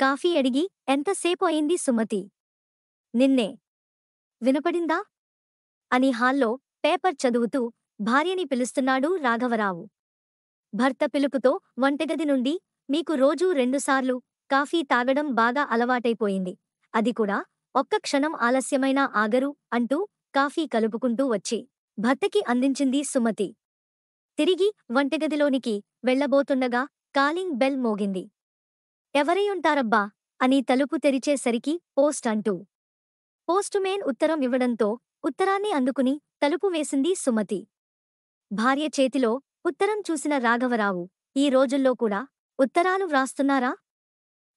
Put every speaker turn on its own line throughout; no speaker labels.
Coffee అడిగి ఎంతసేపు అయింది సుమతి? నిన్నే. వినపడిందా? అని హాల్లో పేపర్ చదువుతూ భార్యని పిలుస్తున్నాడు రాఘవరావు. భర్త పిలుపుతో వంటగది నుండి మీకు రోజూ రెండుసార్లు కాఫీ తాగడం బాగా అలవాటైపోయింది. అది కూడా ఒక్క క్షణం ఆలస్యమైనా ఆగరు అంటూ కాఫీ కలుపుకుంటూ వచ్చి భర్తకి అందించింది సుమతి. తిరిగి వంటగదిలోనికి వెళ్ళబోతుండగా కాలింగ్ బెల్ మోగింది. ఎవరైయుంటారబ్బా అని తలుపు తెరిచేసరికి పోస్ట్ అంటూ పోస్టుమేన్ ఉత్తరం ఇవ్వడంతో ఉత్తరాన్ని అందుకుని తలుపు వేసింది సుమతి. భార్య చేతిలో ఉత్తరం చూసిన రాఘవరావు, ఈ రోజుల్లో కూడా ఉత్తరాలు వ్రాస్తున్నారా?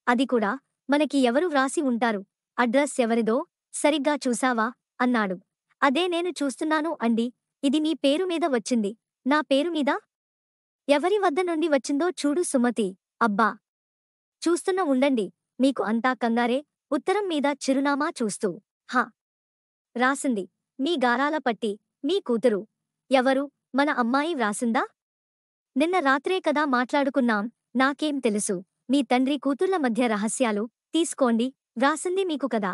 అది కూడా మనకి ఎవరు వ్రాసి ఉంటారు? అడ్రస్ ఎవరిదో సరిగ్గా చూసావా? అన్నాడు. అదే నేను చూస్తున్నాను అండి. ఇది మీ పేరు మీద వచ్చింది. నా పేరు మీద? ఎవరి వద్ద నుండి వచ్చిందో చూడు సుమతి. అబ్బా! చూస్తున్న ఉండండి. మీకు అంతా కంగారే. ఉత్తరం మీద చిరునామా చూస్తూ హ రాసింది. మీ గారాల పట్టి, మీ కూతురు. ఎవరు? మన అమ్మాయి వ్రాసిందా? నిన్న రాత్రే కదా మాట్లాడుకున్నాం. నాకేం తెలుసు? మీ తండ్రి కూతుర్ల మధ్య రహస్యాలు. తీసుకోండి, వ్రాసింది మీకు కదా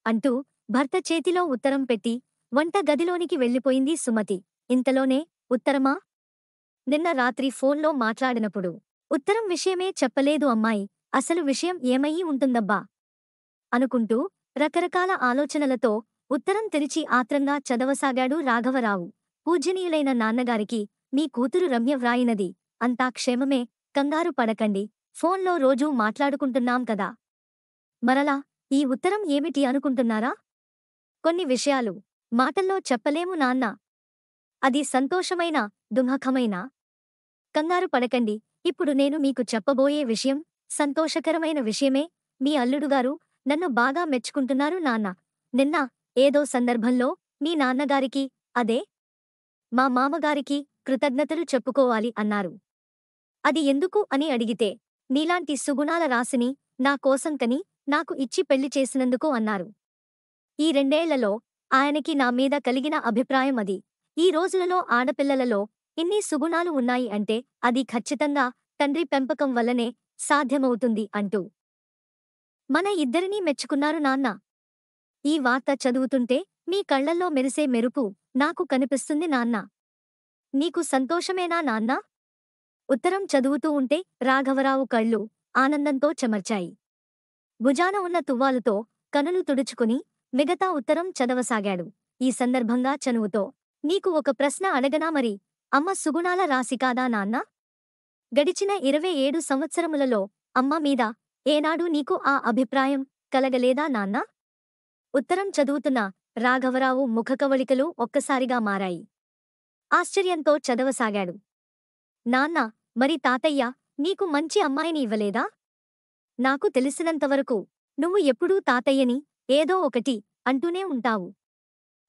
అంటూ భర్త చేతిలో ఉత్తరం పెట్టి వంట గదిలోనికి వెళ్ళిపోయింది సుమతి. ఇంతలోనే ఉత్తరమా? నిన్న రాత్రి ఫోన్లో మాట్లాడినప్పుడు ఉత్తరం విషయమే చెప్పలేదు అమ్మాయి. అసలు విషయం ఏమయ్యి ఉంటుందబ్బా అనుకుంటూ రకరకాల ఆలోచనలతో ఉత్తరం తెరిచి ఆత్రంగా చదవసాగాడు రాఘవరావు. పూజ్యనీయులైన నాన్నగారికి మీ కూతురు రమ్య వ్రాయినది అంతా క్షేమమే, కంగారు పడకండి. ఫోన్లో రోజూ మాట్లాడుకుంటున్నాం కదా. మరలా ఈ ఉత్తరం ఏమిటి అనుకుంటున్నారా? కొన్ని విషయాలు మాటల్లో చెప్పలేము నాన్నా. అది సంతోషమైనా దుఃఖమైనా. కంగారు పడకండి. ఇప్పుడు నేను మీకు చెప్పబోయే విషయం సంతోషకరమైన విషయమే. మీ అల్లుడుగారు నన్ను బాగా మెచ్చుకుంటున్నారు నాన్న. నిన్న ఏదో సందర్భంలో మీ నాన్నగారికి, అదే మా మామగారికి కృతజ్ఞతలు చెప్పుకోవాలి అన్నారు. అది ఎందుకు అని అడిగితే, నీలాంటి సుగుణాల రాశిని నా కోసం కని నాకు ఇచ్చి పెళ్లి చేసినందుకు అన్నారు. ఈ 2 ఏళ్లలో ఆయనకి నా మీద కలిగిన అభిప్రాయం అది. ఈ రోజులలో ఆడపిల్లలలో ఇన్ని సుగుణాలు ఉన్నాయి అంటే అది ఖచ్చితంగా తండ్రి పెంపకం వల్లనే సాధ్యమవుతుంది అంటూ మన ఇద్దరినీ మెచ్చుకున్నారు నాన్న. ఈ వార్త చదువుతుంటే మీ కళ్లల్లో మెరిసే మెరుపు నాకు కనిపిస్తుంది నాన్నా. నీకు సంతోషమేనా నాన్నా? ఉత్తరం చదువుతూ ఉంటే రాఘవరావు కళ్ళు ఆనందంతో చెమర్చాయి. భుజాన ఉన్న తువ్వాలుతో కనులు తుడుచుకుని మిగతా ఉత్తరం చదవసాగాడు. ఈ సందర్భంగా చనువుతో, నీకు ఒక ప్రశ్న అడగనా మరి? అమ్మ సుగుణాల రాశి కాదా నాన్నా? గడిచిన 27 సంవత్సరములలో అమ్మ మీద ఏనాడు నీకు ఆ అభిప్రాయం కలగలేదా నాన్నా? ఉత్తరం చదువుతున్న రాఘవరావు ముఖకవళికలు ఒక్కసారిగా మారాయి. ఆశ్చర్యంతో చదవసాగాడు. నాన్నా, మరి తాతయ్య నీకు మంచి అమ్మాయిని ఇవ్వలేదా? నాకు తెలిసినంతవరకు నువ్వు ఎప్పుడూ తాతయ్యని ఏదో ఒకటి అంటూనే ఉంటావు.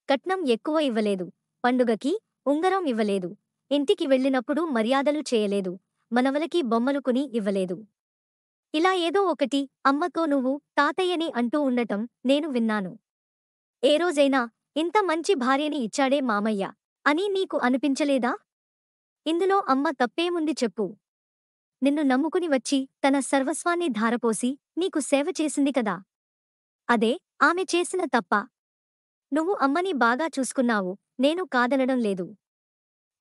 కట్నం ఎక్కువ ఇవ్వలేదు, పండుగకి ఉంగరం ఇవ్వలేదు, ఇంటికి వెళ్ళినప్పుడు మర్యాదలు చేయలేదు, మనవలకి బొమ్మలు కొని ఇవ్వలేదు. ఇలా ఏదో ఒకటి అమ్మతో నువ్వు తాతయ్యని అంటూ ఉండటం నేను విన్నాను. ఏ రోజైనా ఇంత మంచి భార్యని ఇచ్చాడే మామయ్య అని నీకు అనిపించలేదా? ఇందులో అమ్మ తప్పేముంది చెప్పు? నిన్ను నమ్ముకుని వచ్చి తన సర్వస్వాన్ని ధారపోసి నీకు సేవ చేసింది కదా. అదే ఆమె చేసిన తప్ప. నువ్వు అమ్మని బాగా చూసుకున్నావు, నేను కాదనడం లేదు.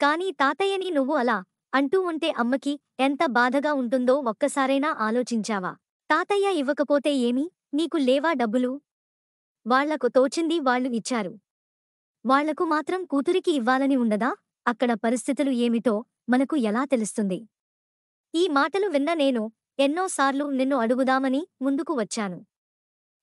కానీ తాతయ్యని నువ్వు అలా అంటూ ఉంటే అమ్మకి ఎంత బాధగా ఉంటుందో ఒక్కసారైనా ఆలోచించావా? తాతయ్య ఇవ్వకపోతే ఏమి? నీకు లేవా డబ్బులు? వాళ్లకు తోచింది వాళ్ళు ఇచ్చారు. వాళ్లకు మాత్రం కూతురికి ఇవ్వాలని ఉండదా? అక్కడ పరిస్థితులు ఏమిటో మనకు ఎలా తెలుస్తుంది? ఈ మాటలు విన్న నేను ఎన్నోసార్లు నిన్ను అడుగుదామని ముందుకు వచ్చాను.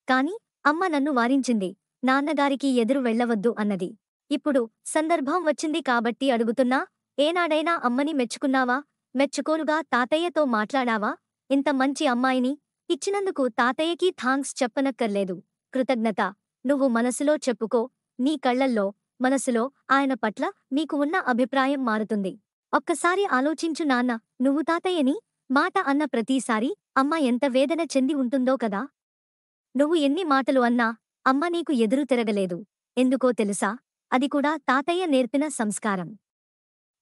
కాని అమ్మ నన్ను వారించింది. నాన్నగారికి ఎదురు వెళ్ళవద్దు అన్నది. ఇప్పుడు సందర్భం వచ్చింది కాబట్టి అడుగుతున్నా. ఏనాడైనా అమ్మని మెచ్చుకున్నావా? మెచ్చుకోలుగా తాతయ్యతో మాట్లాడావా? ఇంత మంచి అమ్మాయిని ఇచ్చినందుకు తాతయ్యకి థాంక్స్ చెప్పనక్కర్లేదు. కృతజ్ఞత నువ్వు మనసులో చెప్పుకో. నీ కళ్లల్లో, మనసులో ఆయన పట్ల నీకు ఉన్న అభిప్రాయం మారుతుంది. ఒక్కసారి ఆలోచించు నాన్న. నువ్వు తాతయ్యని మాట అన్న ప్రతిసారీ అమ్మ ఎంత వేదన చెంది ఉంటుందో కదా. నువ్వు ఎన్ని మాటలు అన్నా అమ్మ నీకు ఎదురు తిరగలేదు. ఎందుకో తెలుసా? అది కూడా తాతయ్య నేర్పిన సంస్కారం.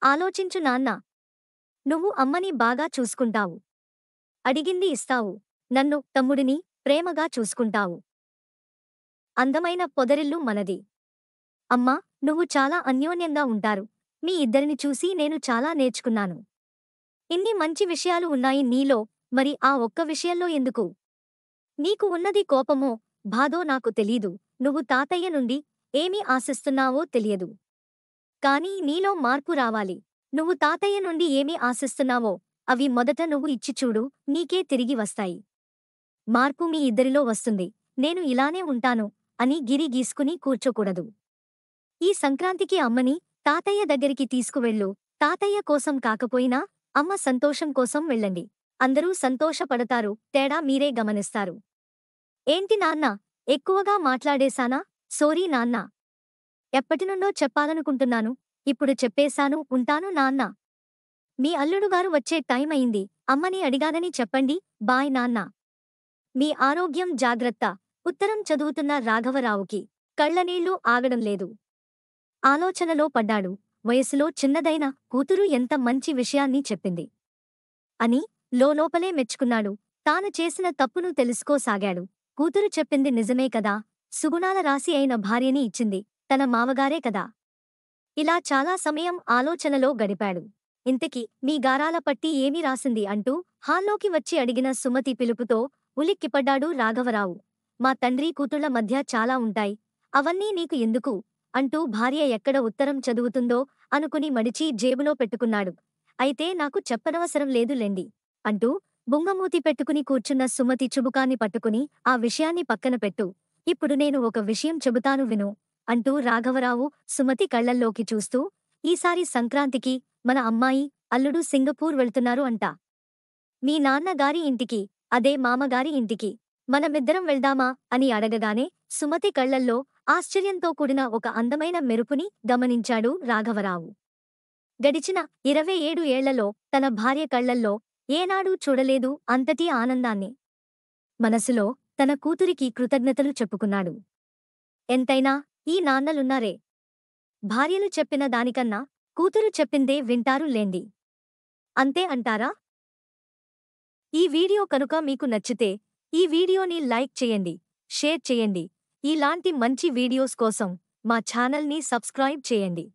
ఆలోచించు నాన్నా. నువ్వు అమ్మని బాగా చూసుకుంటావు. అడిగింది ఇస్తావు. నన్ను, తమ్ముడిని ప్రేమగా చూసుకుంటావు. అందమైన పొదరిల్లు మనది. అమ్మా, నువ్వు చాలా అన్యోన్యంగా ఉంటారు. మీ ఇద్దరిని చూసి నేను చాలా నేర్చుకున్నాను. ఇన్ని మంచి విషయాలు ఉన్నాయి నీలో, మరి ఆ ఒక్క విషయంలో ఎందుకు? నీకు ఉన్నది కోపమో, బాధో నాకు తెలీదు. నువ్వు తాతయ్య నుండి ఏమి ఆశిస్తున్నావో తెలియదు. కానీ నీలో మార్పు రావాలి. నువ్వు తాతయ్య నుండి ఏమి ఆశిస్తున్నావో అవి మొదట నువ్వు ఇచ్చి చూడు, నీకే తిరిగి వస్తాయి. మార్పు మీ ఇద్దరిలో వస్తుంది. నేను ఇలానే ఉంటాను అని గిరి గీసుకుని కూర్చోకూడదు. ఈ సంక్రాంతికి అమ్మని తాతయ్య దగ్గరికి తీసుకువెళ్ళు. తాతయ్య కోసం కాకపోయినా అమ్మ సంతోషం కోసం వెళ్ళండి. అందరూ సంతోషపడతారు, తేడా మీరే గమనిస్తారు. ఏంటి నాన్నా, ఎక్కువగా మాట్లాడేశానా? సోరీ నాన్నా. ఎప్పటినుండో చెప్పాలనుకుంటున్నాను, ఇప్పుడు చెప్పేశాను. ఉంటాను నాన్నా. మీ అల్లుడుగారు వచ్చే టైం అయింది. అమ్మని అడిగానని చెప్పండి. బాయ్ నాన్నా. మీ ఆరోగ్యం జాగ్రత్త. ఉత్తరం చదువుతున్న రాఘవరావుకి కళ్ళనీళ్లు ఆగడం లేదు. ఆలోచనలో పడ్డాడు. వయసులో చిన్నదైన కూతురు ఎంత మంచి విషయాన్ని చెప్పింది అని లోలోపలే మెచ్చుకున్నాడు. తాను చేసిన తప్పును తెలుసుకోసాగాడు. కూతురు చెప్పింది నిజమే కదా, సుగుణాల రాశి అయిన భార్యని ఇచ్చింది తన మావగారే కదా. ఇలా చాలా సమయం ఆలోచనలో గడిపాడు. ఇంతకీ మీ గారాల పట్టి ఏమి రాసింది అంటూ హాల్లోకి వచ్చి అడిగిన సుమతి పిలుపుతో ఉలిక్కిపడ్డాడు రాఘవరావు. మా తండ్రి కూతుళ్ల మధ్య చాలా ఉంటాయి, అవన్నీ నీకు ఎందుకు అంటూ భార్య ఎక్కడ ఉత్తరం చదువుతుందో అనుకుని మడిచి జేబులో పెట్టుకున్నాడు. అయితే నాకు చెప్పనవసరం లేదులెండి అంటూ బుంగమూతి పెట్టుకుని కూర్చున్న సుమతి చుబుకాన్ని పట్టుకుని ఆ విషయాన్ని పక్కన పెట్టు. ఇప్పుడు నేను ఒక విషయం చెబుతాను విను అంటూ రాఘవరావు సుమతి కళ్లల్లోకి చూస్తూ, ఈసారి సంక్రాంతికి మన అమ్మాయి, అల్లుడు సింగపూర్ వెళ్తున్నారు అంట. మీ నాన్నగారి ఇంటికి, అదే మామగారి ఇంటికి. మనమిద్దరం వెళ్దామా అని అడగగానే సుమతి కళ్లల్లో ఆశ్చర్యంతో కూడిన ఒక అందమైన మెరుపుని గమనించాడు రాఘవరావు. గడిచిన 27 ఏళ్లలో తన భార్య కళ్లల్లో ఏనాడూ చూడలేదు అంతటి ఆనందాన్ని. మనసులో తన కూతురికి కృతజ్ఞతలు చెప్పుకున్నాడు. ఎంతైనా ఈ నాన్నలున్నారే. భార్యలు చెప్పిన దానికన్నా కూతురు చెప్పిందే వింటారు లేండి. అంతే అంటారా? ఈ వీడియో కనుక మీకు నచ్చితే ఈ వీడియోని లైక్ చేయండి, షేర్ చేయండి. ఇలాంటి మంచి వీడియోస్ కోసం మా ఛానల్ని సబ్స్క్రైబ్ చేయండి.